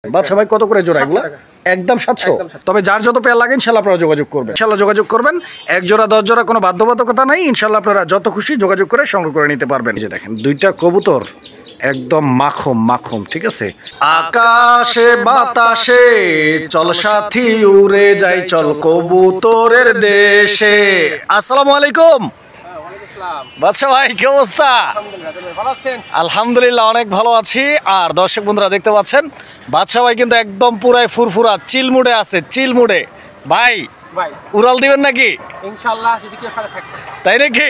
বাচ্চা ভাই কত করে জোড়া এগুলো? একদম 700। তবে যার যত পেয়ার লাগে ইনশাল্লাহ আপনারা যোগাযোগ করবেন, ইনশাল্লাহ যোগাযোগ করবেন। এক জোড়া 10 জোড়া কোনো বাধ্যবাধকতা নাই, ইনশাল্লাহ আপনারা যত খুশি যোগাযোগ করে সংগ্রহ করে নিতে পারবেন। এই যে দেখেন দুইটা কবুতর একদম মাখম মাখম, ঠিক আছে। আকাশে বাতাসে চল সাথী উড়ে যাই চল কবুতরের দেশে। আসসালামু আলাইকুম বাদশা ভাই, কি অবস্থা? আলহামদুলিল্লাহ অনেক ভালো আছি। আর দর্শক বন্ধুরা দেখতে পাচ্ছেন বাদশা ভাই কিন্তু একদম পুরাই ফুরফুরা চিলমুডে আছে, চিলমুডে। ভাই উড়াল দিবেন নাকি? ইনশাআল্লাহ, যদি কেউ সাথে থাকে। তাই নাকি?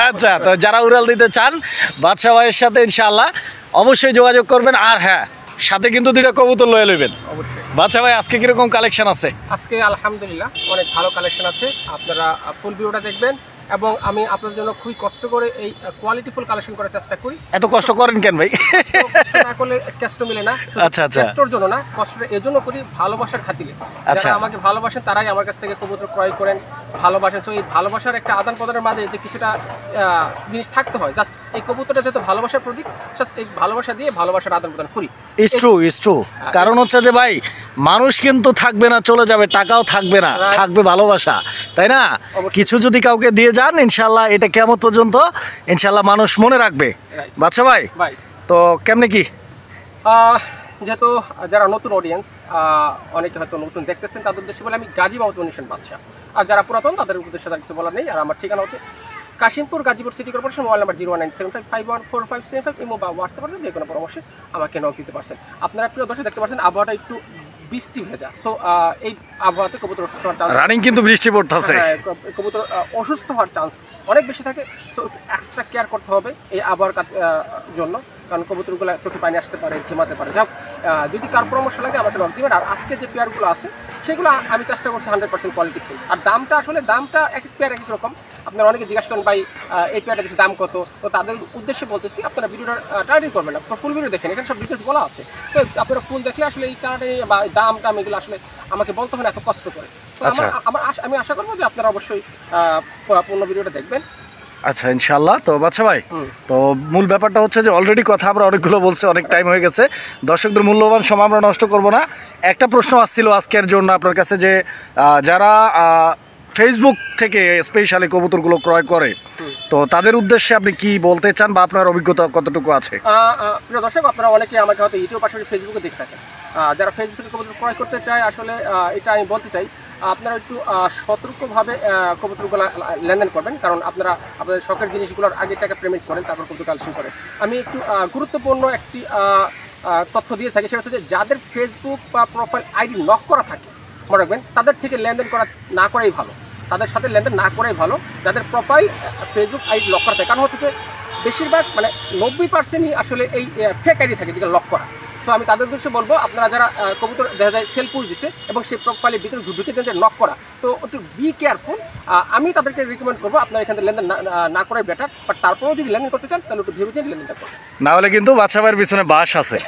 আচ্ছা, তো যারা উড়াল দিতে চান বাদশা ভাইয়ের সাথে ইনশাআল্লাহ অবশ্যই যোগাযোগ করবেন। আর হ্যাঁ, সাথে কিন্তু দুইটা কবুতর লয়ে লইবেন। অবশ্যই। বাদশা ভাই আজকে কিরকম কালেকশন আছে? আজকে আলহামদুলিল্লাহ অনেক ভালো কালেকশন আছে, আপনারা ফুল ভিডিওটা দেখবেন। এবং আমি আপনাদের জন্য খুবই কষ্ট করে এই কোয়ালিটিফুল কালেকশন করার চেষ্টা করি। এত কষ্ট করেন কেন ভাই? কষ্ট না করলে কষ্ট মিলে না। আচ্ছা আচ্ছা, কষ্টর জন্য না, কষ্টটা এজন্য করি ভালোবাসার খাতিরে। আচ্ছা, যারা আমাকে ভালোবাসেন তারাই আমার কাছ থেকে কবুতর ক্রয় করেন, ভালোবাসেন। তো এই ভালোবাসার একটা আদান প্রদানের মাঝে যে কিছুটা জিনিস থাকতে হয়, জাস্ট এই কবুতরটা যেহেতু ভালোবাসার প্রতীক, জাস্ট এই ভালোবাসা দিয়ে ভালোবাসার আদান প্রদান করি। Is true, is true. কারণ হচ্ছে যে ভাই, মানুষ কিন্তু থাকবে না, চলে যাবে, টাকাও থাকবে না, থাকবে ভালোবাসা, তাই না? কিছু যদি কাউকে দিয়ে যান ইনশাল্লাহ এটা কেমন পর্যন্ত ইনশাল্লাহ মানুষ মনে রাখবে। বাচ্চা ভাই তো কেমনে কি, যেহেতু যারা নতুন অডিয়েন্স, অনেকে হয়তো নতুন দেখতেছেন, তাদের উদ্দেশ্যে বলে আমি গাজী মাহমুদ মনিশন বাদশা। আর যারা পুরাতন তাদের উদ্দেশ্যে তার কিছু বলার নেই। আর আমার ঠিকানা হচ্ছে Kashimpur, Gazipur city corporation, mobile number 09755145575, imo বা হোয়াটসঅ্যাপে যে কোনো পরামর্শে আমাকে নক দিতে পারছেন। আপনারা প্রিয় দর্শক দেখতে পাচ্ছেন আবহাওয়াটা একটু বৃষ্টি ভেজা। সো এই আবহাওয়াতে কবুতর অসুস্থ হওয়ার চান্স, রানিং কিন্তু বৃষ্টি পড়তেছে, কবুতর অসুস্থ হওয়ার চান্স অনেক বেশি থাকে। সো এক্সট্রা কেয়ার করতে হবে এই আবহাওয়ার জন্য, কারণ কবুতরগুলো চোখে পানি আসতে পারে, ঝিমাতে পারে। যাক, যদি কার পরামর্শ লাগে আমাকে নক দিবেন। আর আজকে যে পেয়ারগুলো আছে সেগুলো আমি চেষ্টা করছি 100% কোয়ালিটিফুল। আর দামটা আসলে দামটা এক এক পেয়ার এক এক রকম। আপনারা অনেকে জিজ্ঞাসা করেন ভাই এই পেয়ারটা কিছু দাম কত, তো তাদের উদ্দেশ্যে বলতেছি আপনারা ভিডিওটা টার্গেট করবেন না, ফুল ভিডিও দেখেন, এখানে সব ডিটেলস বলা আছে। তো আপনারা ফুল দেখলে আসলে এই টার্গেট বা দাম টাম এগুলো আসলে আমাকে বলতে হয় না এত কষ্ট করে। তো আমি আশা করবো যে আপনারা অবশ্যই পূর্ণ ভিডিওটা দেখবেন। আচ্ছা ইনশাল্লাহ। তো বাচ্চা ভাই, তো মূল ব্যাপারটা হচ্ছে যে অলরেডি কথা আমরা অনেকগুলো বলছি, অনেক টাইম হয়ে গেছে, দর্শকদের মূল্যবান সময় আমরা নষ্ট করব না। একটা প্রশ্ন আসছিল আজকের জন্য আপনার কাছে, যে যারা ফেসবুক থেকে স্পেশালি কবুতরগুলো ক্রয় করে, তো তাদের উদ্দেশ্যে আপনি কি বলতে চান বা আপনার অভিজ্ঞতা কতটুকু আছে? প্রিয় দর্শক, আপনারা অনেকে আমাকে হয়তো ইউটিউব পাশাপাশি ফেসবুকে দেখে থাকেন। যারা ফেসবুক থেকে কবুতর ক্রয় করতে চায়, আসলে এটা আমি বলতে চাই আপনারা একটু সতর্কভাবে কবুতরগুলো লেনদেন করবেন। কারণ আপনারা আপনাদের শখের জিনিসগুলোর আগে টাকা পেমেন্ট করেন, তারপর কবুতর কালেকশন করেন। আমি একটু গুরুত্বপূর্ণ একটি তথ্য দিয়ে থাকি, সেটা হচ্ছে যে যাদের ফেসবুক বা প্রোফাইল আইডি লক করা থাকে, মনে রাখবেন তাদের থেকে লেনদেন করা না করাই ভালো, তাদের সাথে লেনদেন না করাই ভালো যাদের প্রোফাইল ফেসবুক আইডি লক করা থাকে। কারণ হচ্ছে যে বেশিরভাগ মানে 90%ই আসলে এই ফেক আইডি থাকে যেগুলো লক করা। সো আমি তাদের উদ্দেশ্যে বলবো, আপনারা যারা কবুতর দেখা যায় সেল পুশ দিছে এবং সেই প্রোফাইলের ভিতরে ঢুকে যেটা লক করা, তো একটু বি কেয়ারফুল। আমি তাদেরকে রিকমেন্ড করবো আপনারা এখান থেকে লেনদেন না করাই বেটার। বাট তারপরেও যদি লেনদেন করতে চান তাহলে একটু ভেবে চিন্তে লেনদেনটা করবেন, না হলে কিন্তু বাচ্চা ভাইয়ের পিছনে বাস আছে।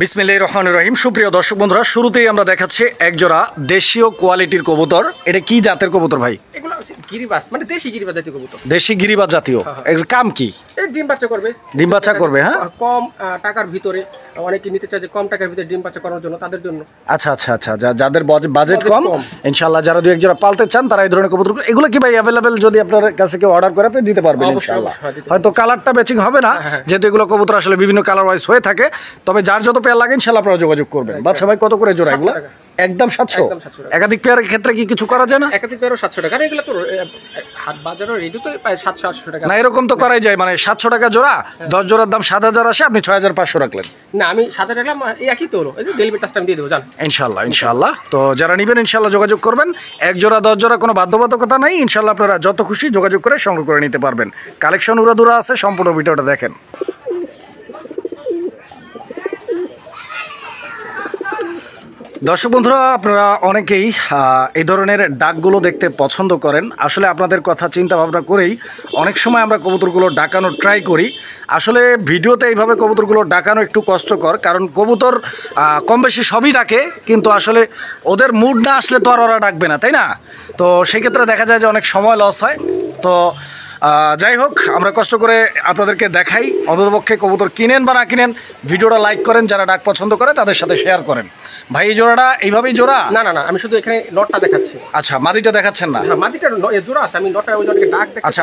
বিসমিল্লাহির রহমানির রহিম। সুপ্রিয় দর্শক বন্ধুরা, শুরুতেই আমরা দেখাচ্ছি একজোড়া দেশীয় কোয়ালিটির কবুতর। এটা কি জাতের কবুতর ভাই? এগুলো গিরিবাজ, মানে দেশি গিরিবাজ জাতীয় কবুতর। দেশি গিরিবাজ জাতীয়। এর কাম কি? ডিম বাচ্চা করবে, ডিম বাচ্চা করবে। হ্যাঁ, কম টাকার ভিতরে অনেকে নিতে চায় যে কম টাকার ভিতরে ডিম বাচ্চা করার জন্য, তাদের জন্য। আচ্ছা আচ্ছা আচ্ছা, যাদের বাজেট কম ইনশাআল্লাহ, যারা দুই এক জোড়া পালতে চান তারা এই ধরনের কবুতর, এগুলো কি ভাই অ্যাভেলেবেল যদি আপনার কাছে কেউ অর্ডার করে আপনি দিতে পারবেন ইনশাআল্লাহ? হয়তো কালারটা ম্যাচিং হবে না, যেহেতু এগুলো কবুতর আসলে বিভিন্ন কালার ওয়াইজ হয়ে থাকে। তবে যার যত পেয়ার লাগে ইনশাআল্লাহ আপনারা যোগাযোগ করবেন। বাচ্চা ভাই কত করে জোড়া এগুলো? একদম 700। একাধিক পেয়ারের ক্ষেত্রে কি কিছু করা যায় না? একাধিক পেয়ারও 700 টাকা। এগুলো তো হাট বাজারও রেডি তো প্রায় 700-800 টাকা। না, এরকম তো করাই যায়, মানে 700 টাকা জোড়া, 10 জোড়ার দাম 7000 আসে, আপনি 6500 রাখলেন। না, আমি 7000 রাখলাম, একই তো হলো। এই যে ডেলিভারি চার্জটা আমি দিয়ে দেবো, জান। ইনশাআল্লাহ ইনশাআল্লাহ। তো যারা নেবেন ইনশাআল্লাহ যোগাযোগ করবেন। এক জোড়া 10 জোড়া কোনো বাধ্যবাধকতা নাই, ইনশাআল্লাহ আপনারা যত খুশি যোগাযোগ করে সংগ্রহ করে নিতে পারবেন। কালেকশন উড়াদুরা আছে, সম্পূর্ণ ভিডিওটা দেখেন। দর্শক বন্ধুরা, আপনারা অনেকেই এই ধরনের ডাকগুলো দেখতে পছন্দ করেন। আসলে আপনাদের কথা চিন্তা ভাবনা করেই অনেক সময় আমরা কবুতরগুলো ডাকানোর ট্রাই করি। আসলে ভিডিওতে এইভাবে কবুতরগুলো ডাকানো একটু কষ্টকর, কারণ কবুতর কম বেশি সবই ডাকে, কিন্তু আসলে ওদের মুড না আসলে তো আর ওরা ডাকবে না, তাই না? তো সেক্ষেত্রে দেখা যায় যে অনেক সময় লস হয়। তো যাই হোক, আমরা কষ্ট করে আপনাদেরকে দেখাই, অন্ততপক্ষে কবুতর কিনেন বা না কিনেন ভিডিওটা লাইক করেন, যারা ডাক পছন্দ করে তাদের সাথে শেয়ার করেন। ভাই এই জোড়াটা এইভাবেই জোড়া? না না না, আমি শুধু এখানে নটটা দেখাচ্ছি। আচ্ছা, মাদিটা দেখাচ্ছেন না? হ্যাঁ, মাদিটার জোড়া আছে, আমি নটটা ওই জন্য ডাক দেখাচ্ছি। আচ্ছা,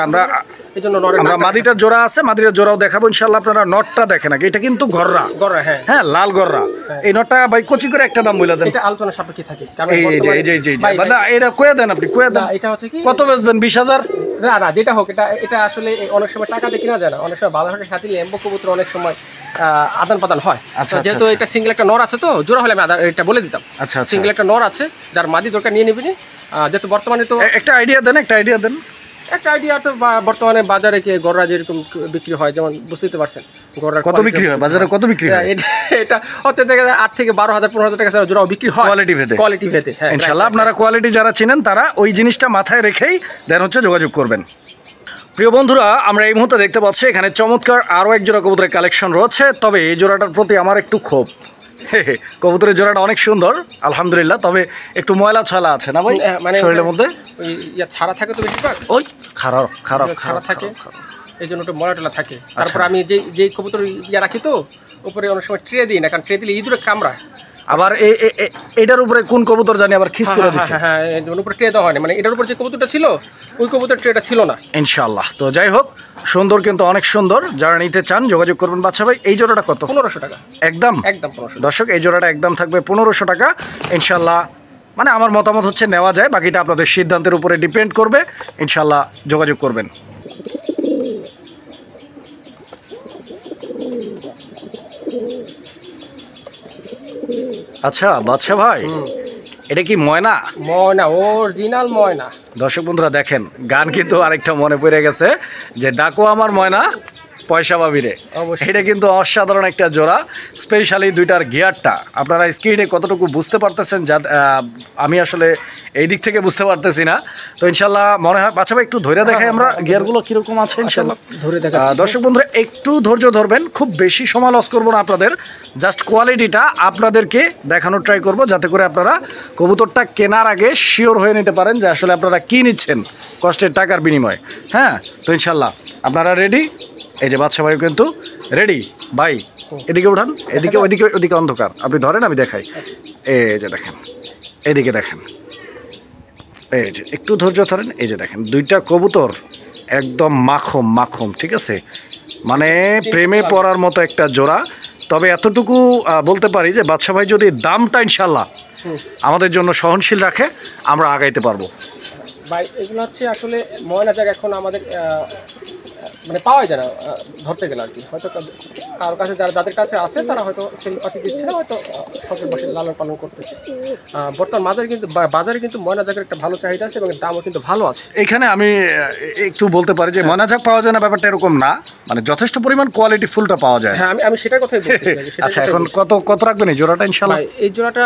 এইজন্য আমরা মাদিটার জোড়া আছে, মাদিটার জোড়াও দেখাবো ইনশাআল্লাহ। আপনারা নটটা দেখেন আগে, এটা কিন্তু গররা। গররা, হ্যাঁ হ্যাঁ, লাল গররা। এই নটটা ভাই কচি করে একটা দাম বলে দেন। এটা আলোচনা সাপেক্ষে থাকে, কারণ এই যে এই যে এই যে না, এটা কয়ে দেন, আপনি কয়ে দেন। এটা হচ্ছে কি, কত বেচবেন? 20,000? না না, যেটা হোক, এটা আসলে অনেক সময় টাকা দিয়ে কিনা যায় না, অনেক সময় বাজারহাটের খাতিরে ল্যাম্বো কবুতর অনেক সময় আদান প্রদান হয়। আচ্ছা, যেহেতু এটা সিঙ্গেল একটা নর আছে, তো জোড়া হলে আমি এটা বলে দিতাম। আচ্ছা, সিঙ্গেল একটা নর আছে, যার মাদি দরকার নিয়ে নিবি। যেহেতু বর্তমানে তো একটা আইডিয়া দেন, একটা আইডিয়া দেন। একটা আইডিয়া তো বর্তমানে বাজারে কি গররা যেরকম বিক্রি হয়, যেমন বুঝতে পারছেন গররা কত বিক্রি হয় বাজারে, কত বিক্রি হয়? এটা হচ্ছে দেখা যায় 8 থেকে 12,000 15,000 টাকা জোড়াও বিক্রি হয়, কোয়ালিটি ভেদে। কোয়ালিটি ভেদে। হ্যাঁ, ইনশাআল্লাহ আপনারা কোয়ালিটি যারা চিনেন তারা ওই জিনিসটা মাথায় রেখেই দেন হচ্ছে যোগাযোগ করবেন। প্রিয় বন্ধুরা, আমরা এই মুহূর্তে দেখতে পাচ্ছি এখানে চমৎকার আরও এক জোড়া কবুতরের কালেকশন রয়েছে। তবে এই জোড়াটার প্রতি আমার একটু ক্ষোভ। কবুতরের জোড়াটা অনেক সুন্দর আলহামদুলিল্লাহ, তবে একটু ময়লা ছয়লা আছে না ভাই শরীরের মধ্যে? ওই ছাড়া থাকে তো বেশিরভাগ, ওই খারাপ খারাপ ছাড়া থাকে, এই জন্য একটু ময়লা টলা থাকে। তারপর আমি যেই কবুতর রাখি, তো উপরে অনেক সময় ট্রে দিই না, কারণ ট্রে দিলে ইঁদুরে কামড়ায়। আবার এটার উপরে কোন কবুতর জানি আবার খিস করে দিছে। হ্যাঁ, এর উপরে ট্রে দেওয়া হয়নি, মানে এটার উপর যে কবুতরটা ছিল ওই কবুতর ট্রেটা ছিল না। ইনশাআল্লাহ। তো যাই হোক, সুন্দর কিন্তু অনেক সুন্দর, যারা নিতে চান যোগাযোগ করবেন। বাচ্চা ভাই এই জোড়াটা কত? 1500 টাকা একদম? একদম 1500। দর্শক, এই জোড়াটা একদম থাকবে 1500 টাকা ইনশাআল্লাহ। মানে আমার মতামত হচ্ছে নেওয়া যায়, বাকিটা আপনাদের সিদ্ধান্তের উপরে ডিপেন্ড করবে। ইনশাআল্লাহ যোগাযোগ করবেন। আচ্ছা বাদশা ভাই, এটা কি ময়না? ময়না, অরিজিনাল ময়না। দর্শক বন্ধুরা দেখেন, গান কিন্তু আরেকটা মনে পড়ে গেছে যে ডাকো আমার ময়না পয়সা পাবিরে। এটা কিন্তু অসাধারণ একটা জোড়া, স্পেশালি দুইটার গিয়ারটা আপনারা স্ক্রিনে কতটুকু বুঝতে পারতেছেন, যা আমি আসলে এই দিক থেকে বুঝতে পারতেছি না। তো ইনশাল্লাহ মনে হয় বাচ্চা ভাই একটু ধরে দেখাই আমরা গিয়ারগুলো কীরকম আছে ইনশাল্লাহ ধরে দেখা। দর্শক বন্ধুরা একটু ধৈর্য ধরবেন, খুব বেশি সময় লস করবো না আপনাদের, জাস্ট কোয়ালিটিটা আপনাদেরকে দেখানোর ট্রাই করব, যাতে করে আপনারা কবুতরটা কেনার আগে শিওর হয়ে নিতে পারেন যে আসলে আপনারা কী নিচ্ছেন কষ্টের টাকার বিনিময়ে। হ্যাঁ, তো ইনশাল্লাহ আপনারা রেডি? এই যে বাদশা ভাই কিন্তু রেডি। ভাই এদিকে উঠান, এদিকে ওইদিকে, ওইদিকে অন্ধকার, আপনি ধরেন আমি দেখাই। এই যে দেখেন, এদিকে দেখেন, এই যে একটু ধৈর্য ধরেন। এই যে দেখেন দুইটা কবুতর একদম মাখম মাখম, ঠিক আছে, মানে প্রেমে পড়ার মতো একটা জোড়া। তবে এতটুকু বলতে পারি যে বাদশা ভাই যদি দামটা ইনশাল্লাহ আমাদের জন্য সহনশীল রাখে, আমরা আগাইতে পারবো। ভাই এগুলো হচ্ছে আসলে ময়না জায়গা এখন আমাদের মানে পাওয়া যায় না, ধরতে গেলে আর কি। হয়তো কারোর কাছে যাদের কাছে আছে তারা হয়তো সেই পাখি দিচ্ছে না, হয়তো শখের বসে লালন পালন করতেছে। বর্তমান বাজারে কিন্তু ময়না জাগের একটা ভালো চাহিদা আছে এবং দামও কিন্তু ভালো আছে। এখানে আমি একটু বলতে পারি যে ময়না জাগ পাওয়া যায় না ব্যাপারটা এরকম না, মানে যথেষ্ট পরিমাণ কোয়ালিটি ফুলটা পাওয়া যায়। হ্যাঁ, আমি সেটার কথাই বলছি। আচ্ছা, এখন কত রাখবেন এই জোড়াটা ইনশাআল্লাহ? এই জোড়াটা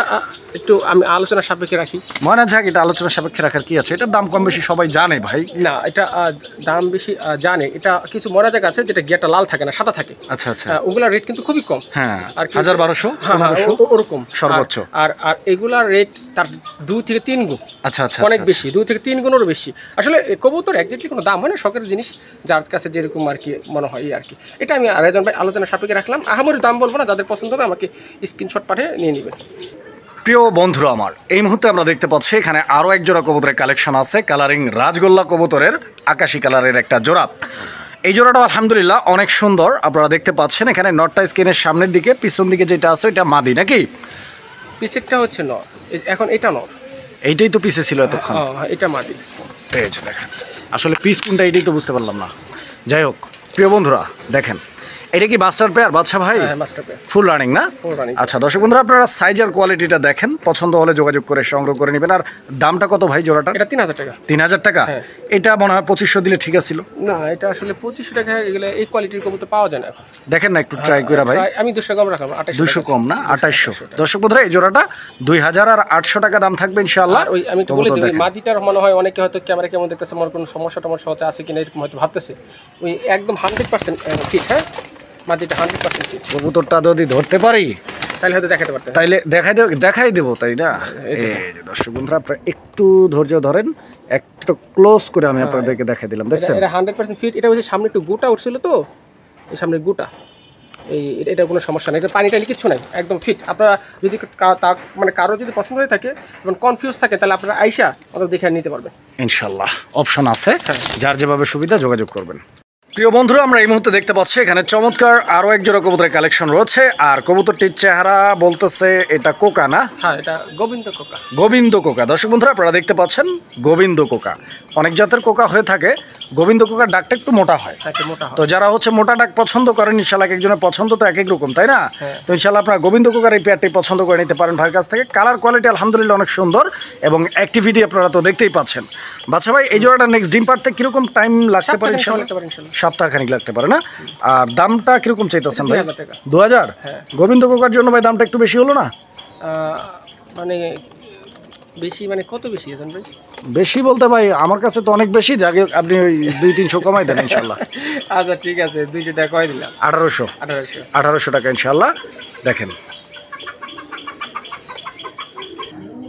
একটু আমি আলোচনা সাপেক্ষে রাখি। ময়না জাগ এটা আলোচনা সাপেক্ষে রাখার কি আছে? এটার দাম কম বেশি সবাই জানে ভাই। না, এটা দাম বেশি জানে। এটা কিছু ময়না জাগ আছে যেটা গিয়ারটা লাল থাকে না, সাদা থাকে। আচ্ছা আচ্ছা, ওগুলার রেট কিন্তু খুবই কম। হ্যাঁ, আর 1000-1200 ওরকম সর্বোচ্চ। আর এগুলার রেট তার 2 থেকে 3 গুণ। আচ্ছা আচ্ছা, অনেক বেশি, 2 থেকে 3 গুণেরও বেশি। আসলে কবুতর একজাক্টলি কোনো দাম হয় না, শখের জিনিস, যার কাছে যেরকম আর কি মনে হয় আর কি। এটা আমি রেজন ভাই আলোচনা সাপেক্ষে রাখলাম। আহামরি দাম বলবো না, যাদের পছন্দ হবে আমাকে স্ক্রিনশট পাঠিয়ে নিয়ে নেবেন। প্রিয় বন্ধুরা আমার, এই মুহূর্তে আমরা দেখতে পাচ্ছি এখানে আরও এক জোড়া কবুতরের কালেকশন আছে, কালারিং রাজগোল্লা কবুতরের আকাশি কালারের একটা জোড়া। এই জোড়াটা আলহামদুলিল্লাহ অনেক সুন্দর, আপনারা দেখতে পাচ্ছেন। এখানে নটটা স্ক্রিনের সামনের দিকে, পিছন দিকে যেটা আছে এটা মাদি নাকি? পিছেরটা হচ্ছে নর, এখন এটা নর। এইটাই তো পিছে ছিল এতক্ষণ। এটা মাদি। এই যে দেখেন, আসলে পিস কোনটা এটাই তো বুঝতে পারলাম না। যাই হোক প্রিয় বন্ধুরা দেখেন, এটা কি মাস্টার পেয়ার বাদশা ভাই? হ্যাঁ, মাস্টার পেয়ার, ফুল রানিং না? Full running. আচ্ছা দর্শক বন্ধুরা, আপনারা সাইজ আর কোয়ালিটিটা দেখেন, পছন্দ হলে যোগাযোগ করে সংগ্রহ করে নেবেন। আর দামটা কত ভাই জোড়াটা? এটা 3000 টাকা। 3000 টাকা? হ্যাঁ। এটা মনে হয় 2500 দিলে ঠিক আছিল। না, এটা আসলে 2500 টাকা এগুলো এই কোয়ালিটির কবুতর পাওয়া যায় না এখন। দেখেন না একটু ট্রাই করে ভাই। আমি 200 কম রাখলাম, 200 কম না, 2800। দর্শক বন্ধুরা এই জোড়াটা 2000 আর 800 টাকা দাম থাকবে ইনশাআল্লাহ। ওই আমি তো বলে দিই, মাদিটার মনে হয় অনেকে হয়তো ক্যামেরা কেমন দেখতেছে, আমার কোনো সমস্যা টমস্যা আছে কিনা এরকম হয়তো ভাবতেছে। ওই একদম 100% ঠিক। হ্যাঁ, মাদিটা 100% ঠিক। কবুতরটা যদি ধরতে পারি তাহলে হয়তো দেখাতে পারতেন। তাইলে দেখাই দেবো, তাই না? এই যে দর্শক বন্ধুরা, আপনারা একটু ধৈর্য ধরেন, একটু ক্লোজ করে আমি আপনাদেরকে দেখাই দিলাম। দেখছেন এটা 100% ফিট। এটা হচ্ছে সামনে একটু গোটা উঠছিল তো, এই সামনের গোটা, এটা কোনো সমস্যা নেই, এটা পানি টানি কিচ্ছু নাই, একদম ফিট। আপনারা যদি মানে কারো যদি পছন্দ হয়ে থাকে এবং কনফিউজ থাকে, তাহলে আপনারা আইসা ওদের দেখে নিতে পারবেন। ইনশাল্লাহ অপশন আছে, যার যেভাবে সুবিধা যোগাযোগ করবেন। প্রিয় বন্ধুরা, আমরা এই মুহূর্তে দেখতে পাচ্ছি এখানে চমৎকার আরো এক জোড়া কবুতরের কালেকশন রয়েছে। আর কবুতরটির চেহারা বলতেছে এটা কোকা, না? হ্যাঁ, এটা গোবিন্দ কোকা। গোবিন্দ কোকা। দর্শক বন্ধুরা, আপনারা দেখতে পাচ্ছেন গোবিন্দ কোকা। অনেক জাতের কোকা হয়ে থাকে, গোবিন্দ কোকার ডাকটা একটু মোটা হয়। তো যারা হচ্ছে মোটা ডাক পছন্দ করেন, ইনশাল্লাহ এক একজনের পছন্দ তো এক এক রকম, তাই না? তো ইনশাল্লাহ আপনারা গোবিন্দ কোকার এই পেয়ারটি পছন্দ করে নিতে পারেন ভাইয়ের কাছ থেকে। কালার কোয়ালিটি আলহামদুলিল্লাহ অনেক সুন্দর এবং অ্যাক্টিভিটি আপনারা তো দেখতেই পাচ্ছেন। বাচ্চা ভাই, এই জোড়াটা নেক্সট ডিম পারতে কিরকম টাইম লাগতে পারে? সপ্তাহখানিক লাগতে পারে, না? আর দামটা কিরকম চাইতেছেন ভাই? 2000। গোবিন্দ কোকার জন্য ভাই দামটা একটু বেশি হলো না? মানে বেশি মানে কত বেশি আছেন ভাই? বেশি বলতে ভাই আমার কাছে তো অনেক বেশি, যাকে আপনি ওই 200-300 কমাই দেন ইনশাল্লাহ। আচ্ছা ঠিক আছে, 200 টাকা কমাই দিলাম। 1800 টাকা ইনশাল্লাহ। দেখেন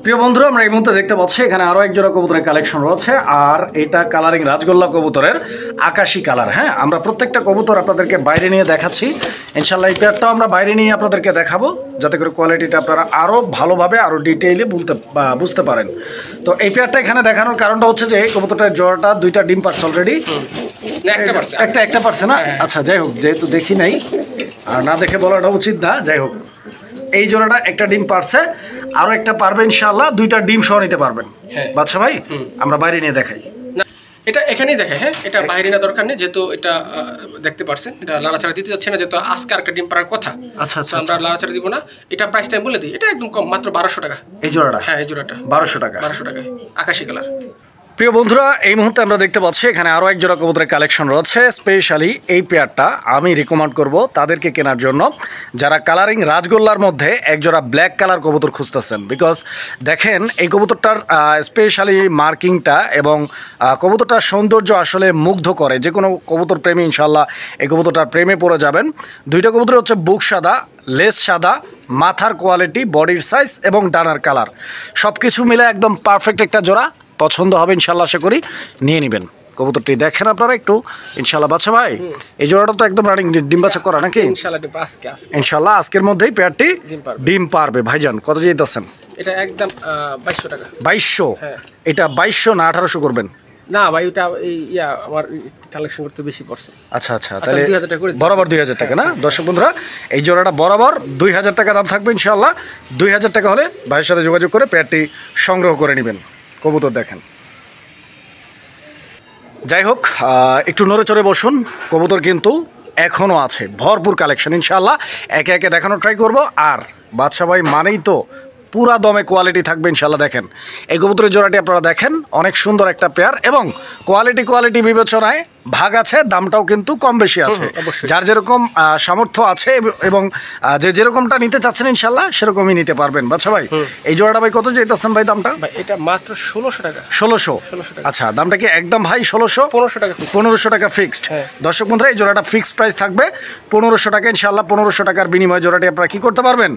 প্রিয় বন্ধুরা, আমরা এই মুহূর্তে দেখতে পাচ্ছি এখানে আরো এক জোড়া কবুতরের কালেকশন রয়েছে। আর এটা কালারিং রাজগোল্লা কবুতরের আকাশি কালার। হ্যাঁ, আমরা প্রত্যেকটা কবুতর আপনাদেরকে বাইরে নিয়ে দেখাচ্ছি। ইনশাল্লাহ এই পেয়ারটাও আমরা বাইরে নিয়ে আপনাদেরকে দেখাবো, যাতে করে কোয়ালিটিটা আপনারা আরো ভালোভাবে আরো ডিটেইলে বুঝতে পারেন। তো এই পেয়ারটা এখানে দেখানোর কারণটা হচ্ছে যে কবুতরটার জোড়াটা 2টা ডিম পারছে অলরেডি। একটা পারছে না? আচ্ছা, যাই হোক, যেহেতু দেখি নাই আর না দেখে বলাটা উচিত না, যাই হোক এই জোড়াটা একটা ডিম পারছে, আরো একটা পারবে ইনশাআল্লাহ, 2টা ডিম সহ নিতে পারবেন। বাচ্চা ভাই, আমরা বাইরে নিয়ে দেখাই। এটা এখানেই দেখায়। হ্যাঁ, এটা বাইরে না দরকার নেই, যেহেতু এটা দেখতে পারছেন এটা লাড়াচাড়া দিতে যাচ্ছে না, যেহেতু আজকে আরেকটা ডিম পারার কথা। আচ্ছা আচ্ছা, আমরা লাড়াচাড়া দিব না। এটা প্রাইসটা বলে দিই, এটা একদম কম, মাত্র 1200 টাকা এই জোড়াটা। হ্যাঁ, এই জোড়াটা 1200 টাকা। 1200 টাকায় আকাশি কালার। প্রিয় বন্ধুরা, এই মুহূর্তে আমরা দেখতে পাচ্ছি এখানে আরো এক জোড়া কবুতরের কালেকশন রয়েছে। স্পেশালি এই পেয়ারটা আমি রিকমেন্ড করব তাদেরকে কেনার জন্য যারা কালারিং রাজগোল্লার মধ্যে এক জোড়া ব্ল্যাক কালার কবুতর খুঁজতেছেন। বিকজ দেখেন এই কবুতরটার স্পেশালি মার্কিংটা এবং কবুতরটার সৌন্দর্য আসলে মুগ্ধ করে। যে কোনো কবুতর প্রেমী ইনশাল্লাহ এই কবুতরটার প্রেমে পড়ে যাবেন। 2টা কবুতর হচ্ছে বুক সাদা, লেস সাদা, মাথার কোয়ালিটি, বডির সাইজ এবং ডানার কালার সব কিছু মিলে একদম পারফেক্ট একটা জোড়া। পছন্দ হবে ইনশাল্লাহ, আশা করি নিয়ে নেবেন। কবুতরটি দেখেন আপনারা একটু ইনশাল্লাহ। বাচ্চা ভাই, এই জোড়াটা তো একদম রানিং ডিম বাচ্চা করা নাকি? ইনশাল্লাহ আজকের মধ্যেই পেয়ারটি ডিম পারবে। ভাইজান কত যেতেছেন? এটা একদম 2200 টাকা। 2200? এটা 2200 না 1800 করবেন? না ভাই, ওটা আমার কালেকশন করতে বেশি পড়ছে। আচ্ছা আচ্ছা, তাহলে বরাবর 2000 টাকা না? দর্শক বন্ধুরা, এই জোড়াটা বরাবর 2000 টাকা দাম থাকবে ইনশাল্লাহ। 2000 টাকা হলে ভাইয়ের সাথে যোগাযোগ করে পেয়ারটি সংগ্রহ করে নেবেন। কবুতর দেখেন। যাই হোক, একটু নড়ে চড়ে বসুন। কবুতর কিন্তু এখনও আছে, ভরপুর কালেকশন ইনশাল্লাহ একে একে দেখানো ট্রাই করব। আর বাদশা ভাই মানেই তো পুরা দমে কোয়ালিটি থাকবে ইনশাল্লাহ। দেখেন এই কবুতরের জোড়াটি আপনারা দেখেন, অনেক সুন্দর একটা পেয়ার এবং কোয়ালিটি বিবেচনায় ভাগ আছে, দামটাও কিন্তু কম বেশি আছে। যার যেরকম সামর্থ্য আছে এবং যে যেরকমটা নিতে চাচ্ছেন ইনশাল্লাহ সেরকমই নিতে পারবেন। বাচ্চা ভাই, এই জোড়াটা ভাই কত যেতেছেন ভাই দামটা? এটা মাত্র 1600 টাকা। 1600? আচ্ছা, দামটা কি একদম ভাই 1600? 1500 টাকা ফিক্সড। দর্শক বন্ধুরা, এই জোড়াটা ফিক্সড প্রাইস থাকবে 1500 টাকা ইনশাল্লাহ। 1500 টাকার বিনিময়ে জোড়াটি আপনারা কি করতে পারবেন?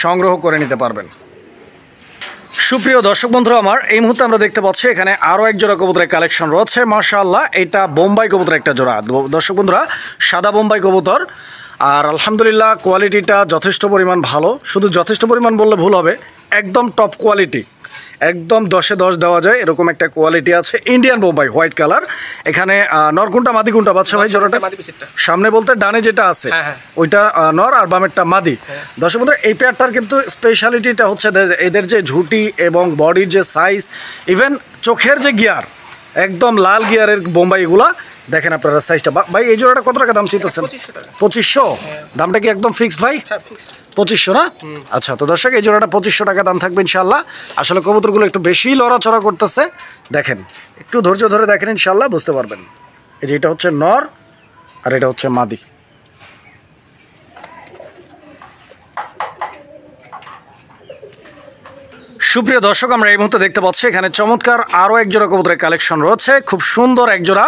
সংগ্রহ করে নিতে পারবেন। সুপ্রিয় দর্শক বন্ধুরা আমার, এই মুহূর্তে আমরা দেখতে পাচ্ছি এখানে আরও এক জোড়া কবুতরের কালেকশন রয়েছে। মাশাআল্লাহ, এটা বোম্বাই কবুতরের একটা জোড়া। দর্শক বন্ধুরা, সাদা বোম্বাই কবুতর। আর আলহামদুলিল্লাহ কোয়ালিটিটা যথেষ্ট পরিমাণ ভালো। শুধু যথেষ্ট পরিমাণ বললে ভুল হবে, একদম টপ কোয়ালিটি, একদম 10-এ 10 দেওয়া যায় এরকম একটা কোয়ালিটি আছে। Indian Bombay, white colour. এখানে নর কোনটা মাদি কোনটা বাচ্চা ভাই জোড়াটা? সামনে বলতে ডানে যেটা আছে ওইটা নর আর বামেরটা মাদি। দর্শক বন্ধুরা, এই পেয়ারটার কিন্তু স্পেশালিটিটা হচ্ছে এদের যে ঝুঁটি এবং বডির যে সাইজ, ইভেন চোখের যে গিয়ার, একদম লাল গিয়ারের বোম্বাই এগুলা দেখেন আপনারা সাইজটা। ভাই এই জোড়াটা কত টাকা দাম চাইতেছেন? 2500? দামটা কি একদম ফিক্সড ভাই? 2500 না? আচ্ছা, তো দর্শক এই জোড়াটা 2500 টাকা দাম থাকবে ইনশাল্লাহ। আসলে কবুতরগুলো একটু বেশি লড়াচড়া করতেছে, দেখেন একটু ধৈর্য ধরে দেখেন ইনশাল্লাহ বুঝতে পারবেন। এই যে এটা হচ্ছে নর আর এটা হচ্ছে মাদি। সুপ্রিয় দর্শক, আমরা এই মুহূর্তে দেখতে পাচ্ছি এখানে চমৎকার আরও এক জোড়া কবুতরের কালেকশন রয়েছে। খুব সুন্দর এক জোড়া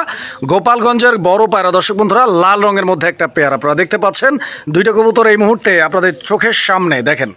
গোপালগঞ্জের বড় পায়রা। দর্শক বন্ধুরা, লাল রঙের মধ্যে একটা পেয়ার আপনারা দেখতে পাচ্ছেন। দুইটা কবুতর এই মুহূর্তে আপনাদের চোখের সামনে দেখেন।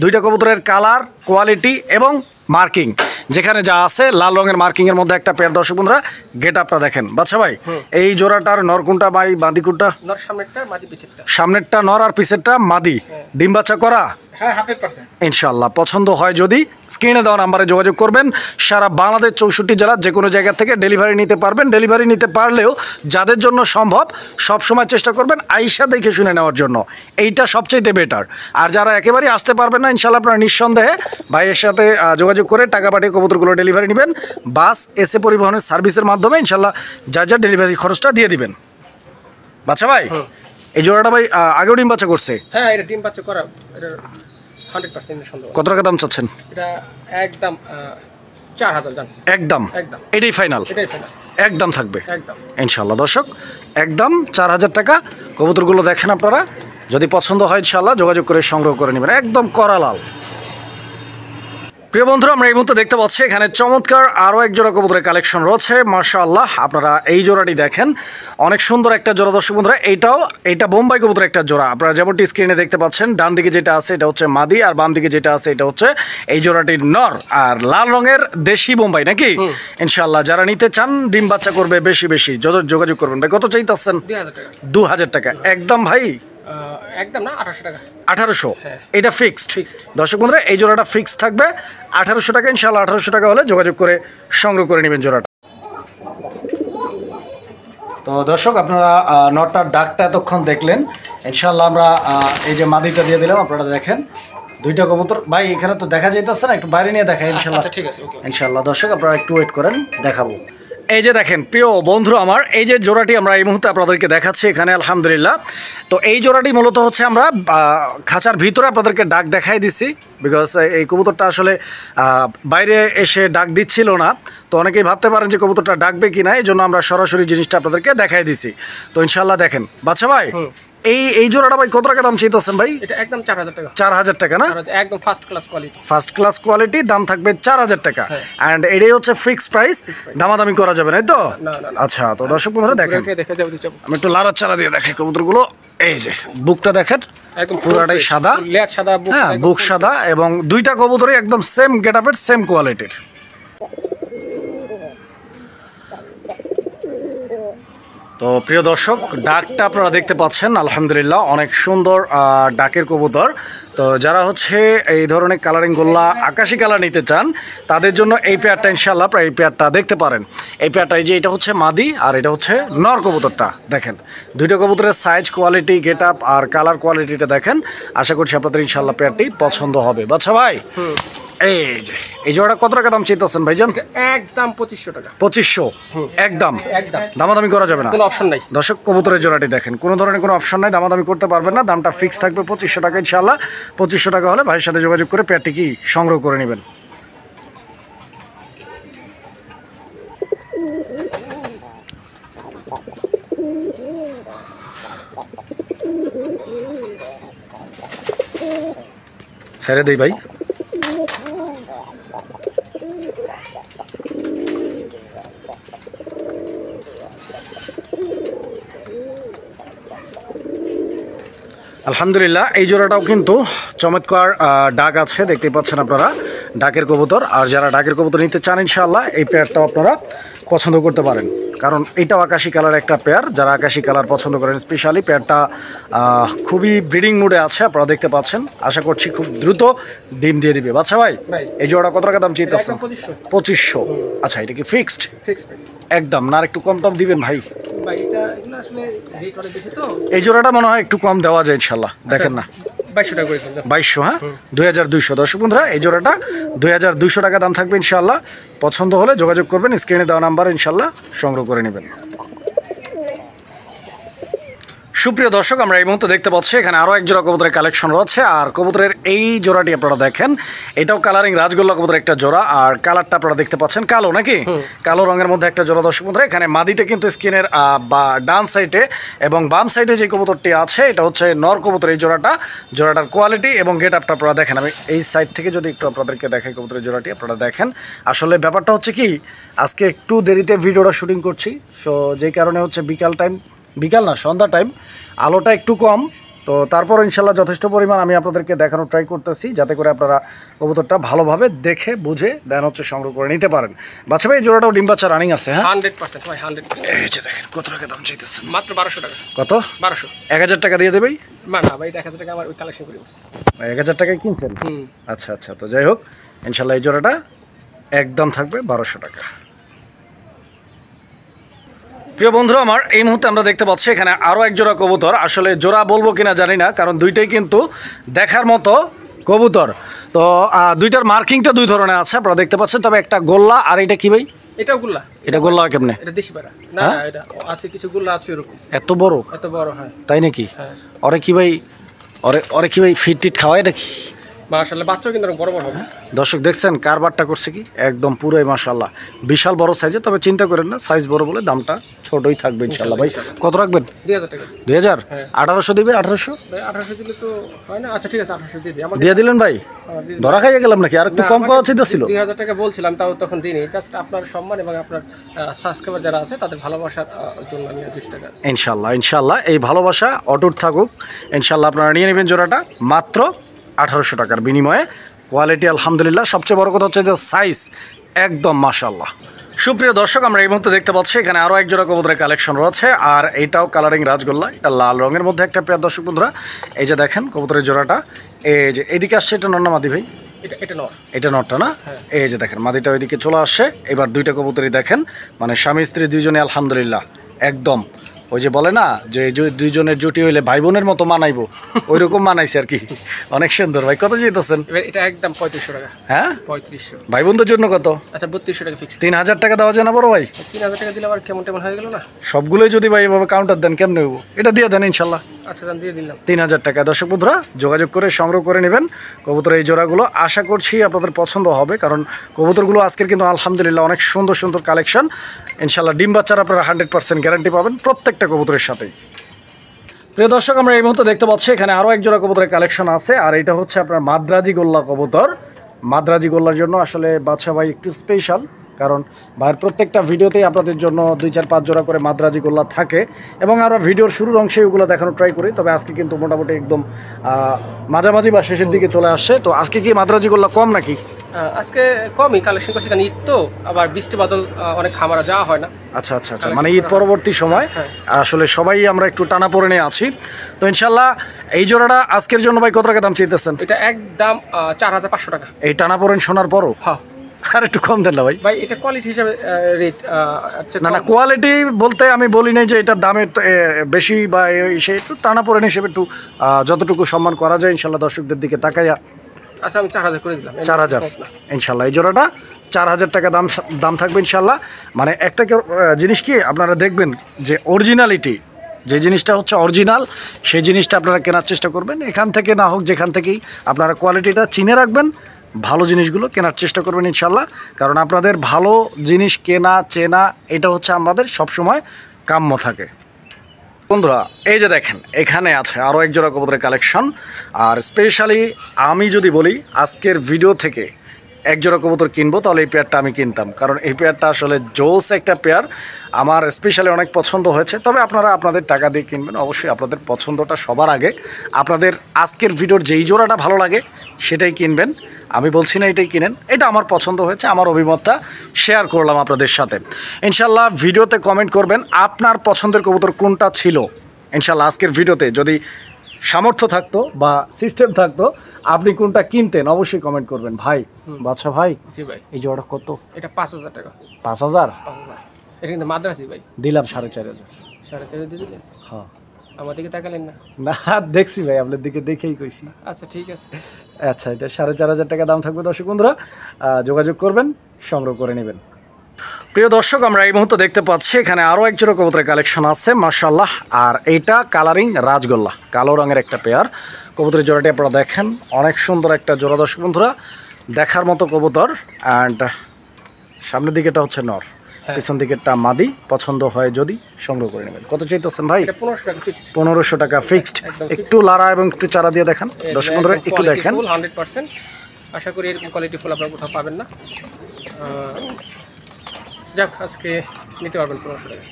দুইটা কবুতরের কালার, কোয়ালিটি এবং মার্কিং যেখানে যা আছে, লাল রঙের মার্কিং এর মধ্যে একটা পেয়ার। দর্শক বন্ধুরা, গেট আপটা দেখেন। বাচ্চা ভাই, এই জোড়াটার নর কোনটা ভাই, মাদি কোনটা? নর সামনেরটা, মাদি পিছেরটা। সামনেরটা নর আর পিছেরটা মাদি। ডিম বাচ্চা করা? হ্যাঁ, 100%। ইনশাল্লাহ। পছন্দ হয় যদি স্ক্রিনে দেওয়া নাম্বারে যোগাযোগ করবেন। সারা বাংলাদেশ 64 জেলার যে কোনো জায়গা থেকে ডেলিভারি নিতে পারবেন। ডেলিভারি নিতে পারলেও যাদের জন্য সম্ভব সবসময় চেষ্টা করবেন আইসা দেখে শুনে নেওয়ার জন্য, এইটা সবচেয়ে বেটার। আর যারা একেবারেই আসতে পারবেন না, ইনশাল্লাহ আপনারা নিঃসন্দেহে ভাইয়ের সাথে যোগাযোগ করে টাকা পাঠিয়ে কবুতরগুলো ডেলিভারি নেবেন। বাস এসে পরিবহনের সার্ভিসের মাধ্যমে ইনশাল্লাহ যার যার ডেলিভারি খরচটা দিয়ে দিবেন। বাচ্চা ভাই, এই জোড়াটা ভাই আগেও ডিম বাচ্চা করছে? হ্যাঁ, এটা ডিম বাচ্চা করা, এটা 100% সন্দেহ। কত টাকা দাম চাচ্ছেন? এটা একদম 4000 জান। একদম? একদম। এটাই ফাইনাল? এটাই ফাইনাল। একদম থাকবে একদম ইনশাল্লাহ। দর্শক, একদম 4000 টাকা। কবুতরগুলো দেখেন আপনারা, যদি পছন্দ হয় ইনশাল্লাহ যোগাযোগ করে সংগ্রহ করে নেবেন। একদম করা লাল। প্রিয় বন্ধুরা, আমরা এই মুহূর্তে দেখতে পাচ্ছি এখানে চমৎকার আরও এক জোড়া কবুতরের কালেকশন রয়েছে। মাশাআল্লাহ, আপনারা এই জোড়াটি দেখেন, অনেক সুন্দর একটা জোড়া। দর্শক বন্ধুরা, এইটা বোম্বাই কবুতরের একটা জোড়া। আপনারা যেমনটি স্ক্রিনে দেখতে পাচ্ছেন, ডান দিকে যেটা আছে এটা হচ্ছে মাদি, আর বাম দিকে যেটা আছে এটা হচ্ছে এই জোড়াটির নর। আর লাল রঙের দেশি বোম্বাই নাকি? ইনশাআল্লাহ, যারা নিতে চান ডিম বাচ্চা করবে বেশি বেশি যোগাযোগ করবেন। ভাই কত চাইতেছেন? 2000 টাকা। 2000 টাকা একদম ভাই? একদম না, 1800 টাকা। 1800? হ্যাঁ। এটা ফিক্সড? Fixed। দর্শক বন্ধুরা, এই জোড়াটা ফিক্সড থাকবে 1800 টাকা। ইনশাআল্লাহ 1800 টাকা হলে যোগাযোগ করে সংগ্রহ করে নেবেন জোড়াটা। তো দর্শক, আপনারা নটটার ডাকটা এতক্ষণ দেখলেন। ইনশাআল্লাহ আমরা এই যে মাদিটা দিয়ে দিলাম, আপনারা দেখেন দুইটা কবুতর। ভাই এখানে তো দেখা যাইতেছে না, একটু বাইরে নিয়ে দেখাই ইনশাআল্লাহ। আচ্ছা, ঠিক আছে, ওকে। ইনশাআল্লাহ দর্শক, আপনারা একটু ওয়েট করেন, দেখাবো। এই যে দেখেন প্রিয় বন্ধু আমার, এই যে জোড়াটি আমরা এই মুহূর্তে আপনাদেরকে দেখাচ্ছি এখানে আলহামদুলিল্লাহ। তো এই জোড়াটি মূলত হচ্ছে আমরা খাঁচার ভিতরে আপনাদেরকে ডাক দেখাই দিছি, বিকজ এই কবুতরটা আসলে বাইরে এসে ডাক দিচ্ছিল না। তো অনেকেই ভাবতে পারেন যে কবুতরটা ডাকবে কি না, এই জন্য আমরা সরাসরি জিনিসটা আপনাদেরকে দেখাই দিছি। তো ইনশাআল্লাহ দেখেন। বাচ্চা ভাই, এই জোড়াটা ভাই কত টাকা দাম চাইতেছেন ভাই? এটা একদম 4000 টাকা। 4000 টাকা না? একদম first class quality. First class quality, দাম থাকবে 4000 টাকা। হ্যাঁ। অ্যান্ড এটাই হচ্ছে ফিক্সড প্রাইস, দামাদামি করা যাবে না তো? না, না, না। আচ্ছা, তো দর্শক বন্ধুরা দেখেন, দেখে যাবে দিচ্ছি। আমি একটু লাড়াচাড়া দিয়ে দেখাই কবুতরগুলো। এই যে বুকটা দেখেন, একদম পুরাটাই সাদা। লেজ সাদা, বুক হ্যাঁ, একদম বুক full সাদা, এবং দুইটা কবুতরই একদম সেম গেটআপের, সেম কোয়ালিটির। তো প্রিয় দর্শক, ডাকটা আপনারা দেখতে পাচ্ছেন আলহামদুলিল্লাহ, অনেক সুন্দর ডাকের কবুতর। তো যারা হচ্ছে এই ধরনের কালারিং গোল্লা আকাশি কালার নিতে চান, তাদের জন্য এই পেয়ারটা ইনশাআল্লাহ আপনারা এই পেয়ারটা দেখতে পারেন। এই পেয়ারটা, এই যে এটা হচ্ছে মাদি আর এটা হচ্ছে নর কবুতরটা। দেখেন দুইটা কবুতরের সাইজ, কোয়ালিটি, গেট আপ আর কালার কোয়ালিটিটা দেখেন। আশা করছি আপনাদের ইনশাআল্লাহ পেয়ারটি পছন্দ হবে। বাচ্চা ভাই, এই যে এই জোড়া কত টাকা দাম চাইতেছেন ভাইজান? একদম 2500 টাকা। 2500? একদম? একদম দামাদামি করা যাবে না? কোনো অপশন নাই। দর্শক, কবুতরের জোড়াটি দেখেন, কোনো ধরনের কোনো অপশন নাই, দামাদামি করতে পারবেন না। দামটা ফিক্স থাকবে 2500 টাকা ইনশাআল্লাহ। 2500 টাকা হলে ভাইয়ের সাথে যোগাযোগ করে পেয়ারটি কি সংগ্রহ করে নেবেন। ছেড়ে দেই ভাই। আলহামদুলিল্লাহ, এই জোড়াটাও কিন্তু চমৎকার ডাক আছে, দেখতেই পাচ্ছেন আপনারা, ডাকের কবুতর। আর যারা ডাকের কবুতর নিতে চান ইনশাআল্লাহ এই পেয়ারটাও আপনারা পছন্দ করতে পারেন, কারণ এটাও আকাশি কালার একটা পেয়ার। যারা আকাশি কালার পছন্দ করেন, স্পেশালি পেয়ারটা খুবই ব্রিডিং মুডে আছে, আপনারা দেখতে পাচ্ছেন। আশা করছি খুব দ্রুত ডিম দিয়ে দিবে। বাচ্চা ভাই, এই জোড়া কত টাকা দাম চাইতেছেন? 2500? আচ্ছা, এটা কি ফিক্সড? একদম না? আর একটু কম টম দিবেন ভাই? এই জোড়াটা মনে হয় একটু কম দেওয়া যায় ইনশাআল্লাহ। দেখেন না, 2200 টাকা করে দিন। 2200? হ্যাঁ, 2200। দর্শক বন্ধুরা, এই জোড়াটা 2200 টাকা দাম থাকবে ইনশাআল্লাহ। পছন্দ হলে যোগাযোগ করবেন, স্ক্রিনে দেওয়া নাম্বার ইনশাআল্লাহ সংগ্রহ করে নেবেন। সুপ্রিয় দর্শক, আমরা এই মুহূর্তে দেখতে পাচ্ছি এখানে আরও এক জোড়া কবুতরের কালেকশন রয়েছে। আর কবুতরের এই জোড়াটি আপনারা দেখেন, এটাও কালারিং রাজগোল্লা কবুতরের একটা জোড়া। আর কালারটা আপনারা দেখতে পাচ্ছেন কালো, নাকি কালো রঙের মধ্যে একটা জোড়া। দর্শক বন্ধুরা, এখানে মাদিটা কিন্তু স্কিনের বা ডান সাইডে এবং বাম সাইডে যে কবুতরটি আছে এটা হচ্ছে নর কবুতর। এই জোড়াটার কোয়ালিটি এবং গেট আপটা আপনারা দেখেন। আমি এই সাইড থেকে যদি একটু আপনাদেরকে দেখাই কবুতরের জোড়াটি, আপনারা দেখেন। আসলে ব্যাপারটা হচ্ছে কি, আজকে একটু দেরিতে ভিডিওটা শুটিং করছি, সো যেই কারণে হচ্ছে বিকাল না সন্ধ্যা টাইম, আলোটা একটু কম। তো তারপর ইনশাল্লাহ যথেষ্ট পরিমাণ আমি আপনাদেরকে দেখানোর ট্রাই করতেছি, যাতে করে আপনারা কবুতরটা ভালোভাবে দেখে বুঝে দেন হচ্ছে সংগ্রহ করে নিতে পারেন। বাচ্চা ভাই, এই জোড়াটাও ডিম বাচ্চা রানিং আছে? হ্যাঁ, 100% ভাই, 100%। এই যে দেখেন কত টাকা দাম চাইতেছেন? মাত্র 1200 টাকা। কত? 1200। 1000 টাকা দিয়ে দেবেই? না ভাই, এটা 1000 টাকা আমার ওই কালেকশন করে বলছি। 1000 টাকায় কিনছেন? আচ্ছা আচ্ছা, তো যাই হোক, ইনশাল্লাহ এই জোড়াটা একদম থাকবে 1200 টাকা। প্রিয় বন্ধুরা আমার, এই মুহূর্তে আমরা দেখতে পাচ্ছি এখানে আরও এক জোড়া কবুতর। আসলে জোড়া বলবো কিনা জানি না, কারণ দুইটাই কিন্তু দেখার মতো কবুতর। তো দুইটার মার্কিংটা দুই ধরনের আছে, আপনারা দেখতে পাচ্ছেন। তবে একটা গোল্লা, আর এটা কি ভাই? এটাও গুল্লা। এটা গোল্লা কেমনে? এটা দেশি পাড়া না, এটা আছে কিছু গুল্লা আছে এরকম। এত বড়? এত বড়, হ্যাঁ। তাই নাকি? হ্যাঁ। ওরে কি ভাই ফিট টিট খাওয়ায় নাকি? মাশাআল্লাহ, বাচ্চাও কিন্তু বড় বড় হবে। দর্শক দেখছেন কারবারটা করছে কি, একদম পুরোই মাশাআল্লাহ বিশাল বড় সাইজে। তবে চিন্তা করেন না, সাইজ বড় বলে দামটা ছোটই থাকবে ইনশাআল্লাহ। ভাই কত রাখবেন? 2000 টাকা। 2000? 1800 দিবে? 1800? ভাই 1800 দিলে তো হয় না। আচ্ছা ঠিক আছে, 1800 দিয়ে দিই। দিয়ে দিলেন ভাই? ধরা খাইয়ে গেলাম নাকি? আর একটু কম পাওয়া ছিল। 2000 টাকা বলছিলাম, তাও তখন দিইনি। জাস্ট আপনার সম্মান এবং আপনার সাবস্ক্রাইবার যারা আছে তাদের ভালোবাসার জন্য আমি 200 টাকা। ইনশাআল্লাহ এই ভালোবাসা অটুট থাকুক। ইনশাআল্লাহ আপনারা নিয়ে নেবেন জোড়াটা মাত্র 1800 টাকার বিনিময়ে। কোয়ালিটি আলহামদুলিল্লাহ, সবচেয়ে বড় কথা হচ্ছে যে সাইজ একদম মাশাআল্লাহ। সুপ্রিয় দর্শক, আমরা এই মুহূর্তে দেখতে পাচ্ছি এখানে আরও এক জোড়া কবুতরের কালেকশন রয়েছে। আর এটাও কালারিং রাজগোল্লা, এটা লাল রঙের মধ্যে একটা পেয়ার। দর্শক বন্ধুরা, এই যে দেখেন কবুতরের জোড়াটা, এই যে এইদিকে আসছে, এটা নর না মাদি ভাই? এটা নরটা না? এই যে দেখেন মাদিটা ওইদিকে চলে আসছে। এবার দুইটা কবুতরই দেখেন, মানে স্বামী স্ত্রী দুইজনে আলহামদুলিল্লাহ একদম ওই যে বলে না যে দুইজনের জুটি হইলে ভাই বোনের মতো মানাইবো, ওই রকম মানাইছে আর কি। অনেক সুন্দর। ভাই কত যেতেছেন? এটা একদম 3500 টাকা। হ্যাঁ 3500। ভাই বোনদের জন্য কত? আচ্ছা 3200 টাকা ফিক্স। 3000 টাকা দেওয়া যায় না বড় ভাই? 3000 টাকা দিলে আবার কেমন হয়ে গেল না? সবগুলোই যদি ভাই এভাবে কাউন্টার দেন কেমনে হইব? এটা দিয়ে দেন ইনশাল্লাহ। আচ্ছা দিয়ে দিলাম 3000 টাকা। দর্শক বন্ধুরা, যোগাযোগ করে সংগ্রহ করে নেবেন কবুতর এই জোড়াগুলো। আশা করছি আপনাদের পছন্দ হবে, কারণ কবুতরগুলো আজকের কিন্তু আলহামদুলিল্লাহ অনেক সুন্দর সুন্দর কালেকশন। ইনশাল্লাহ ডিম বাচ্চার আপনারা 100% গ্যারান্টি পাবেন প্রত্যেকটা কবুতরের সাথেই। প্রিয় দর্শক, আমরা এই মুহূর্তে দেখতে পাচ্ছি এখানে আরও এক জোড়া কবুতরের কালেকশন আছে। আর এটা হচ্ছে আপনার মাদ্রাজি গোল্লা কবুতর। মাদ্রাজি গোল্লার জন্য আসলে বাদশা ভাই একটু স্পেশাল, কারণ ভাইয়ের প্রত্যেকটা ভিডিওতেই আপনাদের জন্য 2-4-5 জোড়া করে মাদ্রাজি গোল্লা থাকে এবং আমরা ভিডিওর শুরুর অংশে ওগুলো দেখানোর ট্রাই করি। তবে আজকে কিন্তু মোটামুটি একদম মাঝামাঝি বা শেষের দিকে চলে আসছে। তো আজকে কি মাদ্রাজি গোল্লা কম নাকি? আজকে কমই কালেকশন করছি, কারণ ঈদ তো, আবার বৃষ্টি বাদল অনেক খামারা যাওয়া হয় না। আচ্ছা, মানে ঈদ পরবর্তী সময় আসলে সবাই আমরা একটু টানা পড়ে নিয়ে আছি। তো ইনশাল্লাহ এই জোড়াটা আজকের জন্য ভাই কত টাকা দাম চাইতেছেন? এটা একদম 4500 টাকা। এই টানা পড়েন শোনার পরও? হ্যাঁ। আর একটু কম দেন না ভাই? ভাই এটা কোয়ালিটি হিসাবে রেট। না কোয়ালিটি বলতে আমি বলি নাই যে এটা দামে বেশি বা সে একটু টানা পড়েন হিসেবে একটু যতটুকু সম্মান করা যায় ইনশাল্লাহ দর্শকদের দিকে তাকাইয়া। আচ্ছা আমি 4000 করে দিলাম। 4000 ইনশাল্লাহ এই জোড়াটা 4000 টাকা দাম থাকবে ইনশাল্লাহ। মানে একটা জিনিস কি আপনারা দেখবেন যে অরিজিনালিটি, যে জিনিসটা হচ্ছে অরিজিনাল সেই জিনিসটা আপনারা কেনার চেষ্টা করবেন। এখান থেকে না হোক যেখান থেকেই আপনারা কোয়ালিটিটা চিনে রাখবেন, ভালো জিনিসগুলো কেনার চেষ্টা করবেন ইনশাল্লাহ। কারণ আপনাদের ভালো জিনিস কেনা চেনা এটা হচ্ছে আমাদের সবসময় কাম্য থাকে। বন্ধুরা এই যে দেখেন এখানে আছে আরও এক জোড়া কবুতরের কালেকশন। আর স্পেশালি আমি যদি বলি আজকের ভিডিও থেকে এক জোড়া কবুতর কিনবো, তাহলে এই পেয়ারটা আমি কিনতাম, কারণ এই পেয়ারটা আসলে জোস একটা পেয়ার, আমার স্পেশালি অনেক পছন্দ হয়েছে। তবে আপনারা আপনাদের টাকা দিয়ে কিনবেন, অবশ্যই আপনাদের পছন্দটা সবার আগে। আপনাদের আজকের ভিডিওর যেই জোড়াটা ভালো লাগে সেটাই কিনবেন, আমি বলছি না এটাই কিনেন। এটা আমার পছন্দ হয়েছে, আমার অভিমতটা শেয়ার করলাম আপনাদের সাথে। ইনশাল্লাহ ভিডিওতে কমেন্ট করবেন আপনার পছন্দের কবুতর কোনটা ছিল। ইনশাল্লাহ আজকের ভিডিওতে যদি সামর্থ্য থাকতো বা সিস্টেম থাকতো আপনি কোনটা কিনতেন অবশ্যই কমেন্ট করবেন। ভাই বাদশা ভাই, জি ভাই, এই জোড়া কত? এটা 5000 টাকা। 5000? এটা কিন্তু মাদ্রাজি ভাই। দিলাম 4500। 4500 দিয়ে দিলেন? হ্যাঁ। আমার দিকে তাকালেন না? না দেখছি ভাই, আপনার দিকে দেখেই কইছি। আচ্ছা ঠিক আছে। আচ্ছা এটা 4500 টাকা দাম থাকবে। দর্শক বন্ধুরা যোগাযোগ করবেন, সংগ্রহ করে নেবেন। প্রিয় দর্শক, আমরা এই মুহূর্তে দেখতে পাচ্ছি এখানে আরও এক জোড়া কবুতরের কালেকশন আছে মাশাআল্লাহ। আর এইটা কালারিং রাজগোল্লা, কালো রঙের একটা পেয়ার কবুতরের জোড়াটি আপনারা দেখেন, অনেক সুন্দর একটা জোড়া দর্শক বন্ধুরা, দেখার মতো কবুতর। অ্যান্ড সামনের দিকেটা হচ্ছে নর, পিছন দিকেরটা মাদি। পছন্দ হয় যদি সংগ্রহ করে নেবেন। কত চাইতেছেন ভাই? 1500 টাকা ফিক্সড। একটু লারা এবং একটু চারা দিয়ে দেখেন দর্শক বন্ধুরা, একটু দেখেন। 100% আশা করি এরকম কোয়ালিটি ফুল আপনারা কোথাও পাবেন না। যাক, আজকে নিতে পারবেন 1500 টাকা।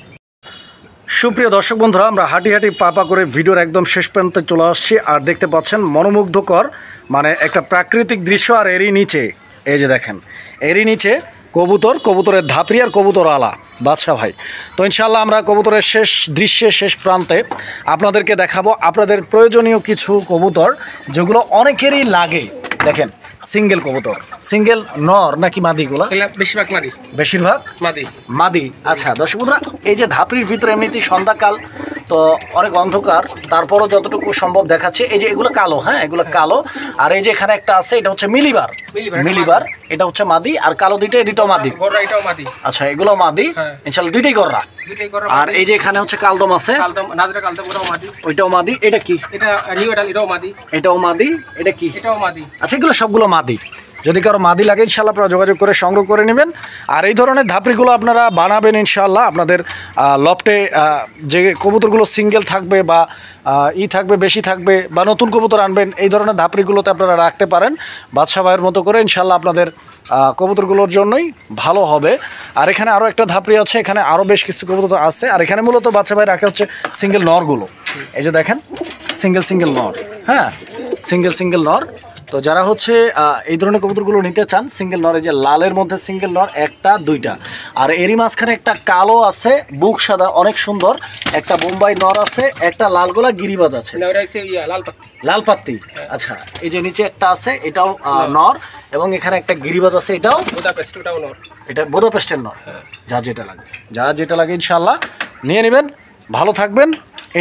সুপ্রিয় দর্শক বন্ধুরা, আমরা হাঁটি হাঁটি পাপা করে ভিডিওর একদম শেষ প্রান্তে চলে আসছি। আর দেখতে পাচ্ছেন মনোমুগ্ধকর মানে একটা প্রাকৃতিক দৃশ্য। আর এরই নিচে এই যে দেখেন, এরই নিচে কবুতর, কবুতরের ধাপড়ি আর কবুতর আলা বাদশা ভাই। তো ইনশাল্লাহ আমরা কবুতরের শেষ দৃশ্যের শেষ প্রান্তে আপনাদেরকে দেখাবো আপনাদের প্রয়োজনীয় কিছু কবুতর যেগুলো অনেকেরই লাগে। দেখেন, সিঙ্গেল কবুতর, সিঙ্গেল নর নাকি মাদিগুলা? বেশিরভাগ মাদি। বেশিরভাগ মাদি। মাদি। আচ্ছা দর্শক বন্ধুরা, এই যে ধাপড়ির ভিতরে এমনিতেই সন্ধ্যাকাল তো অনেক অন্ধকার, তারপরও যতটুকু সম্ভব দেখাচ্ছে। এই যে এগুলো কালো, হ্যাঁ এগুলো কালো। আর এই যে এখানে একটা আছে, এটা হচ্ছে মিলিবার। মিলিবার এটা হচ্ছে মাদি। আর কালো দুইটাই, দুইটাও মাদি। এটাও মাদি। আচ্ছা, এগুলো মাদি ইনশাআল্লাহ, দুইটাই গররা। আর এই যে এখানে হচ্ছে কালদম আছে, নাজরা কালদম, ওটাও মাদি। ওইটাও মাদি। এটা কি? এটা নিউ এডাল, এটাও মাদি। এটাও মাদি। এটা কি? এটাও মাদি। আচ্ছা, এগুলো সবগুলো মাদি। যদি কারো মাদি লাগে ইনশাআল্লাহ আপনারা যোগাযোগ করে সংগ্রহ করে নেবেন। আর এই ধরনের ধাপড়িগুলো আপনারা বানাবেন ইনশাআল্লাহ। আপনাদের লফটে যে কবুতরগুলো সিঙ্গেল থাকবে বা থাকবে, বেশি থাকবে, বা নতুন কবুতর আনবেন, এই ধরনের ধাপড়িগুলোতে আপনারা রাখতে পারেন বাদশা ভাইয়ের মতো করে। ইনশাআল্লাহ আপনাদের কবুতরগুলোর জন্যই ভালো হবে। আর এখানে আরও একটা ধাপড়ি আছে, এখানে আরও বেশ কিছু কবুতর আছে। আর এখানে মূলত বাদশা ভাই রাখে হচ্ছে সিঙ্গেল নরগুলো। এই যে দেখেন, সিঙ্গেল নর, হ্যাঁ সিঙ্গেল নর। তো যারা হচ্ছে এই ধরনের কবুতরগুলো নিতে চান, সিঙ্গেল নর, এই যে লালের মধ্যে সিঙ্গেল নর একটা, দুইটা। আর এরই মাঝখানে একটা কালো আছে, বুক সাদা, অনেক সুন্দর। একটা বোম্বাই নর আছে, একটা লাল গোলা গিরিবাজ আছে, লাল পাত্তি। আচ্ছা, এই যে নিচে একটা আছে, এটাও নর। এবং এখানে একটা গিরিবাজ আছে, এটাও নর। এটা বুদাপেস্টের নর। যা যেটা লাগে ইনশাআল্লাহ নিয়ে নেবেন। ভালো থাকবেন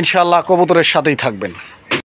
ইনশাআল্লাহ, কবুতরের সাথেই থাকবেন।